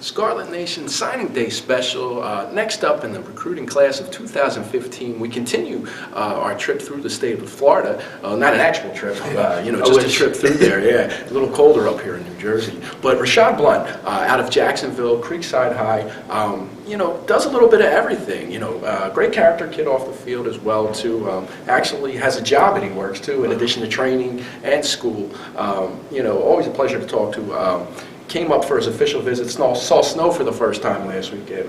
Scarlet Nation Signing Day special. Next up in the recruiting class of 2015, we continue our trip through the state of Florida. Not an actual trip, just a trip through there. Yeah, a little colder up here in New Jersey. But Rashad Blunt, out of Jacksonville, Creekside High, does a little bit of everything. Great character kid off the field as well too. Actually has a job that he works too, in addition to training and school. Always a pleasure to talk to. Came up for his official visit, saw snow for the first time last weekend.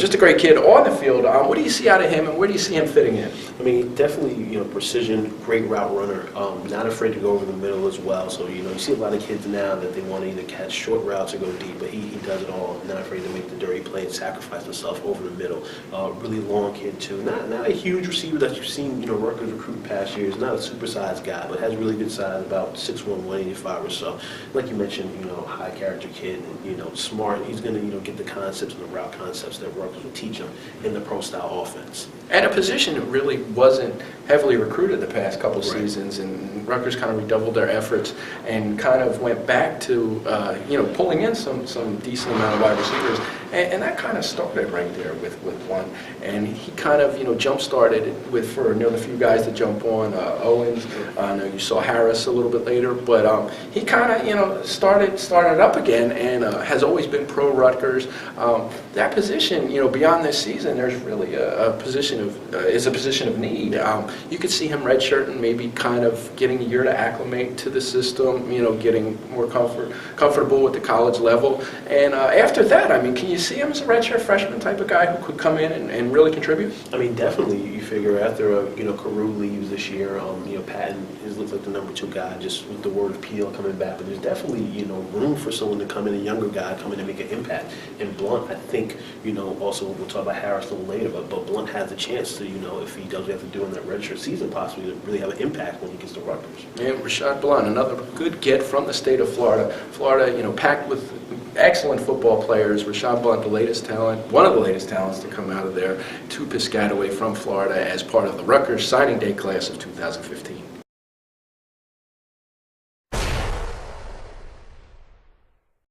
Just a great kid on the field. What do you see out of him, and where do you see him fitting in? I mean, definitely, precision, great route runner, not afraid to go over the middle as well. So, you see a lot of kids now that they want to either catch short routes or go deep, but he does it all, not afraid to make the dirty play and sacrifice himself over the middle. Really long kid, too. Not a huge receiver that you've seen, Rutgers recruit in past years. Not a supersized guy, but has really good size, about 6'1", 185 or so. Like you mentioned, high character kid, and, smart. He's going to, get the concepts and the route concepts that Rutgers will teach him in the pro style offense. And a position that really wasn't heavily recruited the past couple seasons, and Rutgers kind of redoubled their efforts and kind of went back to, pulling in some decent amount of wide receivers, and that kind of started right there with Blunt, and he kind of, jump-started for another few guys to jump on, Owens. I know you saw Harris a little bit later, but he kind of, started up again, and has always been pro Rutgers. That position, beyond this season, there's really a position of need. You could see him redshirting, maybe kind of getting a year to acclimate to the system, getting more comfortable with the college level. And after that, I mean, can you see him as a redshirt freshman type of guy who could come in and really contribute? I mean, definitely. You figure after, Carew leaves this year, Patton looks like the number 2 guy, just with the word of Peel coming back. But there's definitely, room for someone to come in, a younger guy, come in and make an impact. And Blunt, I think, also we'll talk about Harris a little later, but Blunt has a chance to, if he does what he has to do in that redshirt season, possibly to really have an impact when he gets to Rutgers. And Rashad Blunt, another good get from the state of Florida. Florida, packed with excellent football players. Rashad Blunt, one of the latest talents to come out of there, to Piscataway from Florida as part of the Rutgers Signing Day class of 2015.